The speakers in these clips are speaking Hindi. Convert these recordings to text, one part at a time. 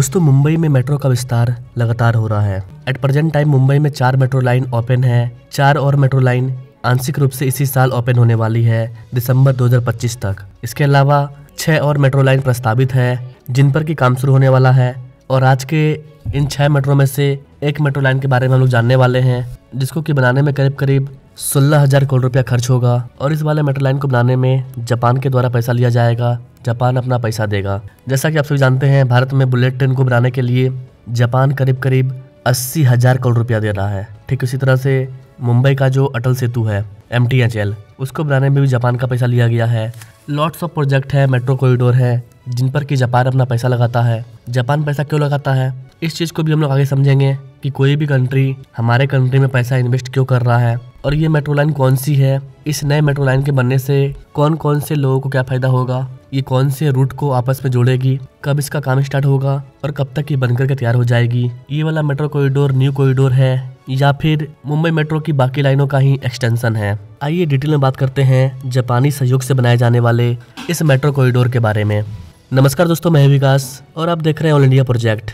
दोस्तों मुंबई में मेट्रो का विस्तार लगातार हो रहा है। एट प्रेजेंट टाइम मुंबई में 4 मेट्रो लाइन ओपन है। 4 और मेट्रो लाइन आंशिक रूप से इसी साल ओपन होने वाली है, दिसंबर 2025 तक। इसके अलावा 6 और मेट्रो लाइन प्रस्तावित है, जिन पर की काम शुरू होने वाला है। और आज के इन 6 मेट्रो में से एक मेट्रो लाइन के बारे में हम लोग जानने वाले हैं, जिसको कि बनाने में करीब 16,000 करोड़ रुपया खर्च होगा। और इस वाले मेट्रो लाइन को बनाने में जापान के द्वारा पैसा लिया जाएगा। जापान अपना पैसा देगा। जैसा कि आप सभी जानते हैं, भारत में बुलेट ट्रेन को बनाने के लिए जापान करीब 80,000 करोड़ रुपया दे रहा है। ठीक उसी तरह से मुंबई का जो अटल सेतु है MTHL, उसको बनाने में भी जापान का पैसा लिया गया है। लॉट्स ऑफ प्रोजेक्ट है, मेट्रो कॉरिडोर है, जिन पर कि जापान अपना पैसा लगाता है। जापान पैसा क्यों लगाता है, इस चीज़ को भी हम लोग आगे समझेंगे कि कोई भी कंट्री हमारे कंट्री में पैसा इन्वेस्ट क्यों कर रहा है, और ये मेट्रो लाइन कौन सी है, इस नए मेट्रो लाइन के बनने से कौन कौन से लोगों को क्या फायदा होगा, ये कौन से रूट को आपस में जोड़ेगी, कब इसका काम स्टार्ट होगा और कब तक ये बनकर के तैयार हो जाएगी। ये वाला मेट्रो कॉरिडोर न्यू कॉरिडोर है या फिर मुंबई मेट्रो की बाकी लाइनों का ही एक्सटेंशन है। आइए डिटेल में बात करते हैं जापानी सहयोग से बनाए जाने वाले इस मेट्रो कॉरिडोर के बारे में। नमस्कार दोस्तों, मैं विकास और आप देख रहे हैं ऑल इंडिया प्रोजेक्ट।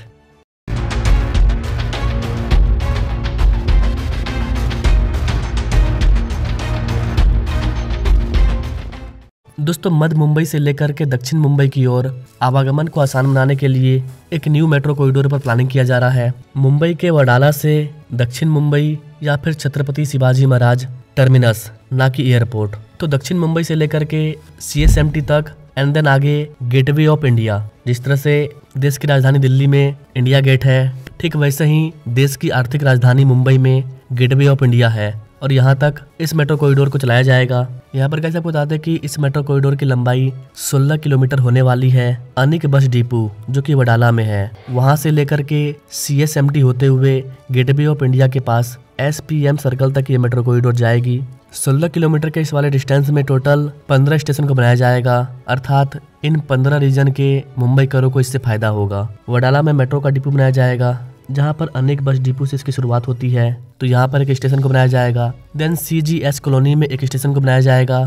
दोस्तों मध्य मुंबई से लेकर के दक्षिण मुंबई की ओर आवागमन को आसान बनाने के लिए एक न्यू मेट्रो कॉरिडोर पर प्लानिंग किया जा रहा है। मुंबई के वडाला से दक्षिण मुंबई या फिर छत्रपति शिवाजी महाराज टर्मिनस, ना कि एयरपोर्ट, तो दक्षिण मुंबई से लेकर के CSMT तक एंड देन आगे गेटवे ऑफ इंडिया। जिस तरह से देश की राजधानी दिल्ली में इंडिया गेट है, ठीक वैसे ही देश की आर्थिक राजधानी मुंबई में गेटवे ऑफ इंडिया है। और यहाँ तक इस मेट्रो कॉरिडोर को चलाया जाएगा। यहाँ पर कैसे आपको बता दें कि इस मेट्रो कॉरिडोर की लंबाई 16 किलोमीटर होने वाली है। अनिक बस डिपो जो कि वडाला में है, वहाँ से लेकर के CSMT होते हुए गेटवे ऑफ इंडिया के पास SPM सर्कल तक ये मेट्रो कॉरिडोर जाएगी। 16 किलोमीटर के इस वाले डिस्टेंस में टोटल 15 स्टेशन को बनाया जाएगा, अर्थात इन 15 रीजन के मुंबई करों को इससे फायदा होगा। वडाला में मेट्रो का डिपो बनाया जाएगा, जहाँ पर अनेक बस डिपो से इसकी शुरुआत होती है, तो यहाँ पर एक स्टेशन को बनाया जाएगा। देन CGS कॉलोनी में एक स्टेशन को बनाया जाएगा,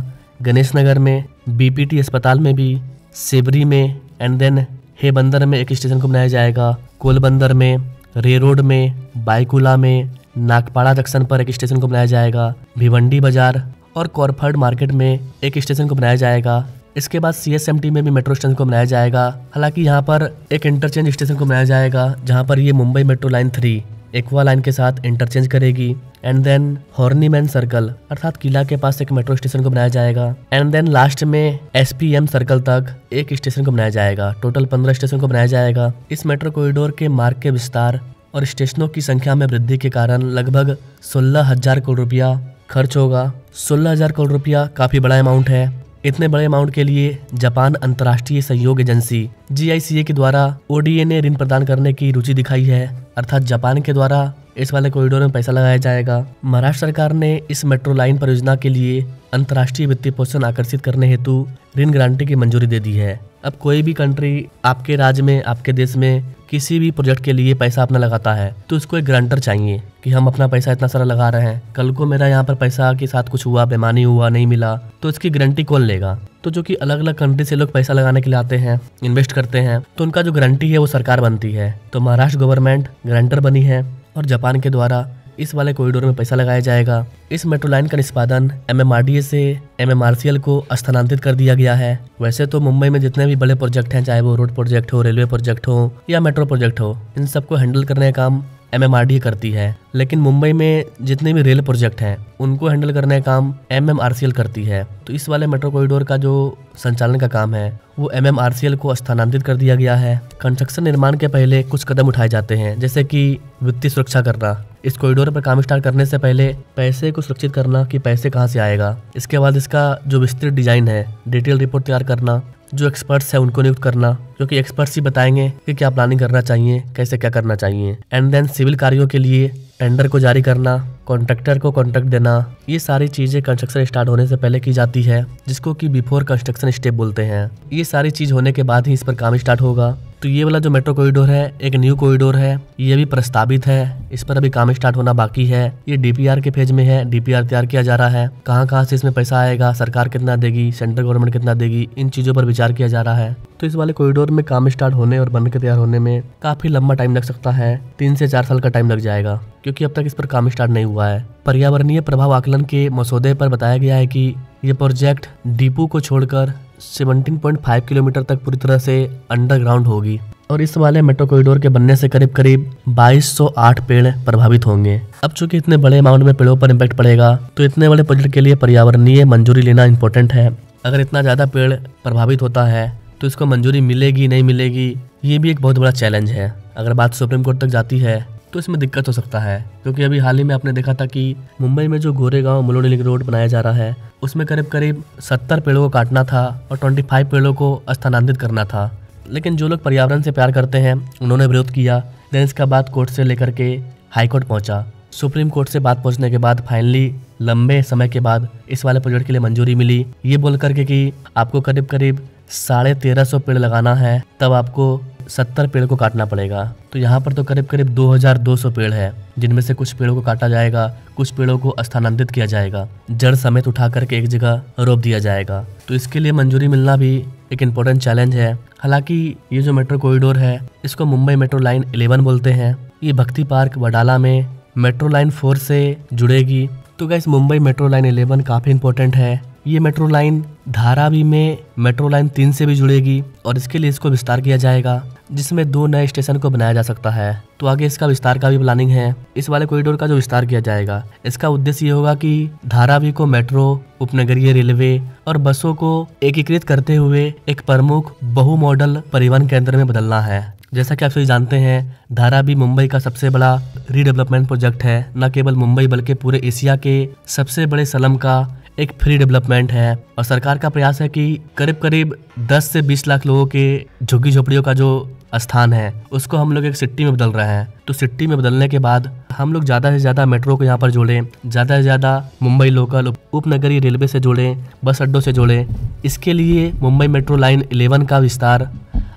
गणेश नगर में, BPT अस्पताल में भी, सेबरी में, एंड देन हे बंदर में एक स्टेशन को बनाया जाएगा, कोलबंदर में, रे रोड में, बाईकुला में, नागपाड़ा जंक्शन पर एक स्टेशन को बनाया जाएगा, भिवंडी बाजार और कॉर्फर्ड मार्केट में एक स्टेशन को बनाया जाएगा। इसके बाद CSMT में भी मेट्रो स्टेशन को बनाया जाएगा। हालांकि यहाँ पर एक इंटरचेंज स्टेशन को बनाया जाएगा, जहाँ पर ये Mumbai metro line 3 aqua line के साथ इंटरचेंज करेगी। एंड देन हॉर्नीमैन सर्कल अर्थात किला के पास एक मेट्रो स्टेशन को बनाया जाएगा। एंड देन लास्ट में SPM सर्कल तक एक स्टेशन को बनाया जाएगा। टोटल 15 स्टेशन को बनाया जाएगा। इस मेट्रो कॉरिडोर के मार्ग के विस्तार और स्टेशनों की संख्या में वृद्धि के कारण लगभग 16,000 करोड़ रुपया खर्च होगा। 16,000 करोड़ रुपया काफी बड़ा अमाउंट है। इतने बड़े अमाउंट के लिए जापान अंतर्राष्ट्रीय सहयोग एजेंसी GICA के द्वारा ODA ने ऋण प्रदान करने की रुचि दिखाई है, अर्थात जापान के द्वारा इस वाले कॉरिडोर में पैसा लगाया जाएगा। महाराष्ट्र सरकार ने इस मेट्रो लाइन परियोजना के लिए अंतर्राष्ट्रीय वित्तीय पोषण आकर्षित करने हेतु ऋण गारंटी की मंजूरी दे दी है। अब कोई भी कंट्री आपके राज्य में, आपके देश में किसी भी प्रोजेक्ट के लिए पैसा अपना लगाता है, तो उसको एक गारंटर चाहिए कि हम अपना पैसा इतना सारा लगा रहे हैं, कल को मेरा यहाँ पर पैसा के साथ कुछ हुआ, बेईमानी हुआ, नहीं मिला, तो इसकी गारंटी कौन लेगा। तो जो कि अलग अलग कंट्री से लोग पैसा लगाने के लिए आते हैं, इन्वेस्ट करते हैं, तो उनका जो गारंटी है वो सरकार बनती है। तो महाराष्ट्र गवर्नमेंट गारंटर बनी है और जापान के द्वारा इस वाले कॉरिडोर में पैसा लगाया जाएगा। इस मेट्रो लाइन का निष्पादन MMRDA से MMRCL को स्थानांतरित कर दिया गया है। वैसे तो मुंबई में जितने भी बड़े प्रोजेक्ट हैं, चाहे वो रोड प्रोजेक्ट हो, रेलवे प्रोजेक्ट हो या मेट्रो प्रोजेक्ट हो, इन सबको हैंडल करने का काम MMRDA करती है। लेकिन मुंबई में जितने भी रेल प्रोजेक्ट हैं उनको हैंडल करने का काम MMRCL करती है। तो इस वाले मेट्रो कॉरिडोर का जो संचालन का काम है वो MMRCL को स्थानांतरित कर दिया गया है। कंस्ट्रक्शन निर्माण के पहले कुछ कदम उठाए जाते हैं, जैसे कि वित्तीय सुरक्षा करना, इस कॉरिडोर पर काम स्टार्ट करने से पहले पैसे को सुरक्षित करना कि पैसे कहाँ से आएगा। इसके बाद इसका जो विस्तृत डिजाइन है, डिटेल रिपोर्ट तैयार करना, जो एक्सपर्ट्स है उनको नियुक्त करना, जो कि एक्सपर्ट्स ही बताएंगे कि क्या प्लानिंग करना चाहिए, कैसे क्या करना चाहिए। एंड देन सिविल कार्यों के लिए टेंडर को जारी करना, कॉन्ट्रैक्टर को कॉन्ट्रैक्ट देना, ये सारी चीजें कंस्ट्रक्शन स्टार्ट होने से पहले की जाती है, जिसको कि बिफोर कंस्ट्रक्शन स्टेप बोलते हैं। ये सारी चीज होने के बाद ही इस पर काम स्टार्ट होगा। तो ये वाला जो मेट्रो कॉरिडोर है एक न्यू कॉरिडोर है, ये भी प्रस्तावित है, इस पर अभी काम स्टार्ट होना बाकी है। ये डीपीआर के फेज में है, डीपीआर तैयार किया जा रहा है। कहाँ से इसमें पैसा आएगा, सरकार कितना देगी, सेंट्रल गवर्नमेंट कितना देगी, इन चीजों पर विचार किया जा रहा है। तो इस वाले कॉरिडोर में काम स्टार्ट होने और बन के तैयार होने में काफी लंबा टाइम लग सकता है, 3 से 4 साल का टाइम लग जाएगा, क्योंकि अब तक इस पर काम स्टार्ट नहीं हुआ है। पर्यावरणीय प्रभाव आकलन के मसौदे पर बताया गया है कि ये प्रोजेक्ट डीपू को छोड़कर 17.5 किलोमीटर तक पूरी तरह से अंडरग्राउंड होगी और इस वाले मेट्रो कॉरिडोर के बनने से करीब 2208 पेड़ प्रभावित होंगे। अब चूंकि इतने बड़े अमाउंट में पेड़ों पर इम्पैक्ट पड़ेगा तो इतने बड़े प्रोजेक्ट के लिए पर्यावरणीय मंजूरी लेना इम्पोर्टेंट है। अगर इतना ज़्यादा पेड़ प्रभावित होता है तो इसको मंजूरी मिलेगी नहीं मिलेगी, ये भी एक बहुत बड़ा चैलेंज है। अगर बात सुप्रीम कोर्ट तक जाती है तो इसमें दिक्कत हो सकता है, क्योंकि अभी हाल ही में आपने देखा था कि मुंबई में जो गोरेगांव मुलोनी लिंक रोड बनाया जा रहा है उसमें करीब 70 पेड़ों को काटना था और 25 पेड़ों को स्थानांतरित करना था। लेकिन जो लोग पर्यावरण से प्यार करते हैं उन्होंने विरोध किया। देन इसका बात कोर्ट से लेकर के हाई कोर्ट पहुंचा। सुप्रीम कोर्ट से बात पहुंचने के बाद फाइनली लंबे समय के बाद इस वाले प्रोजेक्ट के लिए मंजूरी मिली, ये बोल करके कि आपको करीब 1350 पेड़ लगाना है, तब आपको 70 पेड़ को काटना पड़ेगा। तो यहाँ पर तो करीब 2200 पेड़ है, जिनमें से कुछ पेड़ों को काटा जाएगा, कुछ पेड़ों को स्थानांतरित किया जाएगा, जड़ समेत उठा करके एक जगह रोप दिया जाएगा। तो इसके लिए मंजूरी मिलना भी एक इम्पोर्टेंट चैलेंज है। हालांकि ये जो मेट्रो कॉरिडोर है इसको मुंबई मेट्रो लाइन 11 बोलते हैं। ये भक्ति पार्क वडाला में मेट्रो लाइन 4 से जुड़ेगी। तो गाइस मुंबई मेट्रो लाइन 11 काफी इम्पोर्टेंट है। ये मेट्रो लाइन धारावी में मेट्रो लाइन 3 से भी जुड़ेगी और इसके लिए इसको विस्तार किया जाएगा, जिसमें 2 नए स्टेशन को बनाया जा सकता है। तो आगे इसका विस्तार का भी प्लानिंग है। इस वाले कॉरिडोर का जो विस्तार किया जाएगा इसका उद्देश्य ये होगा कि धारावी को मेट्रो, उपनगरीय रेलवे और बसों को एकीकृत करते हुए एक प्रमुख बहु मॉडल परिवहन केंद्र में बदलना है। जैसा कि आप सभी जानते हैं धारावी मुंबई का सबसे बड़ा रीडेवलपमेंट प्रोजेक्ट है। न केवल मुंबई बल्कि पूरे एशिया के सबसे बड़े स्लम का एक फ्री डेवलपमेंट है और सरकार का प्रयास है कि करीब 10 से 20 लाख लोगों के झुग्गी झोपड़ियों का जो स्थान है उसको हम लोग एक सिटी में बदल रहे हैं। तो सिटी में बदलने के बाद हम लोग ज़्यादा से ज़्यादा मेट्रो को यहाँ पर जोड़ें, ज़्यादा से ज़्यादा मुंबई लोकल उपनगरीय रेलवे से जोड़ें, बस अड्डों से जोड़ें। इसके लिए मुंबई मेट्रो लाइन 11 का विस्तार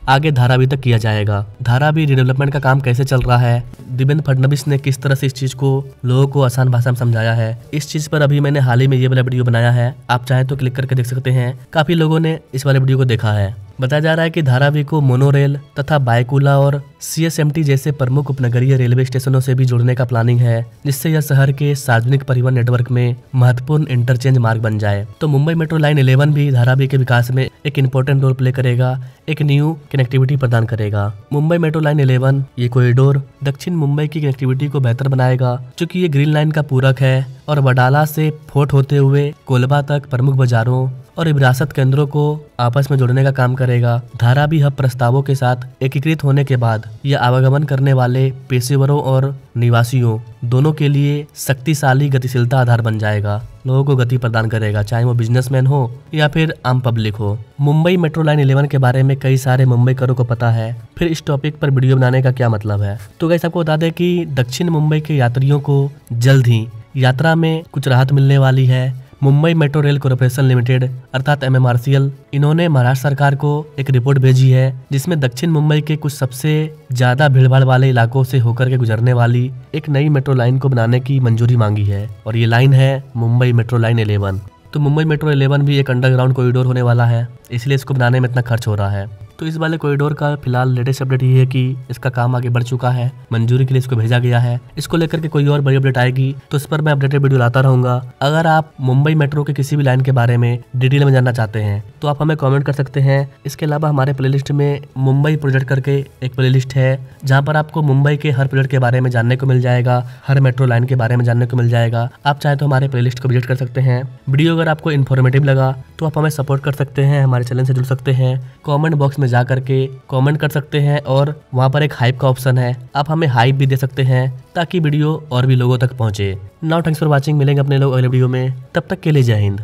आगे धारावी तक किया जाएगा। धारावी रिडेवलपमेंट का काम कैसे चल रहा है, देवेंद्र फडणवीस ने किस तरह से इस चीज को लोगों को आसान भाषा में समझाया है, इस चीज पर अभी मैंने हाल ही में ये वाला वीडियो बनाया है। आप चाहे तो क्लिक करके देख सकते हैं। काफी लोगों ने इस वाले वीडियो को देखा है। बताया जा रहा है कि धारावी को मोनोरेल तथा बायकुला और CSMT जैसे प्रमुख उपनगरीय रेलवे स्टेशनों से भी जोड़ने का प्लानिंग है, जिससे यह शहर के सार्वजनिक परिवहन नेटवर्क में महत्वपूर्ण इंटरचेंज मार्ग बन जाए। तो मुंबई मेट्रो लाइन 11 भी धारावी के विकास में एक इम्पोर्टेंट रोल प्ले करेगा, एक न्यू कनेक्टिविटी प्रदान करेगा। मुंबई मेट्रो लाइन 11 ये कॉरिडोर दक्षिण मुंबई की कनेक्टिविटी को बेहतर बनाएगा, क्योंकि ये ग्रीन लाइन का पूरक है और वडाला से फोर्ट होते हुए कोलबा तक प्रमुख बाजारों और विरासत केंद्रों को आपस में जोड़ने का काम करेगा। धारावी हब प्रस्तावों के साथ एकीकृत होने के बाद यह आवागमन करने वाले पेशेवरों और निवासियों दोनों के लिए शक्तिशाली गतिशीलता आधार बन जाएगा, लोगों को गति प्रदान करेगा, चाहे वो बिजनेसमैन हो या फिर आम पब्लिक हो। मुंबई मेट्रो लाइन 11 के बारे में कई सारे मुंबईकरों को पता है, फिर इस टॉपिक पर वीडियो बनाने का क्या मतलब है। तो गाइस आपको बता दें कि दक्षिण मुंबई के यात्रियों को जल्द ही यात्रा में कुछ राहत मिलने वाली है। Mumbai metro rail corporation limited अर्थात MMRCL इन्होंने महाराष्ट्र सरकार को एक रिपोर्ट भेजी है, जिसमें दक्षिण मुंबई के कुछ सबसे ज्यादा भीड़भाड़ वाले इलाकों से होकर के गुजरने वाली एक नई मेट्रो लाइन को बनाने की मंजूरी मांगी है और ये लाइन है मुंबई मेट्रो लाइन 11। तो मुंबई मेट्रो 11 भी एक अंडरग्राउंड कॉरिडोर होने वाला है, इसलिए इसको बनाने में इतना खर्च हो रहा है। तो इस वाले कॉरिडोर का फिलहाल लेटेस्ट अपडेट ये है कि इसका काम आगे बढ़ चुका है, मंजूरी के लिए इसको भेजा गया है। इसको लेकर के कोई और बड़ी अपडेट आएगी तो इस पर मैं अपडेटेड वीडियो लाता रहूंगा। अगर आप मुंबई मेट्रो के किसी भी लाइन के बारे में डिटेल में जानना चाहते हैं तो आप हमें कमेंट कर सकते हैं। इसके अलावा हमारे प्लेलिस्ट में मुंबई प्रोजेक्ट करके एक प्लेलिस्ट है, जहाँ पर आपको मुंबई के हर प्रोजेक्ट के बारे में जानने को मिल जाएगा, हर मेट्रो लाइन के बारे में जानने को मिल जाएगा। आप चाहे तो हमारे प्लेलिस्ट को विजिट कर सकते हैं। वीडियो अगर आपको इन्फॉर्मेटिव लगा तो आप हमें सपोर्ट कर सकते हैं, हमारे चैनल से जुड़ सकते हैं, कमेंट बॉक्स में जा करके कमेंट कर सकते हैं और वहाँ पर एक हाइप का ऑप्शन है, आप हमें हाइप भी दे सकते हैं ताकि वीडियो और भी लोगों तक पहुँचे। नाउ थैंक्स फॉर वॉचिंग, मिलेंगे अपने लोग अगले वीडियो में, तब तक के लिए जय हिंद।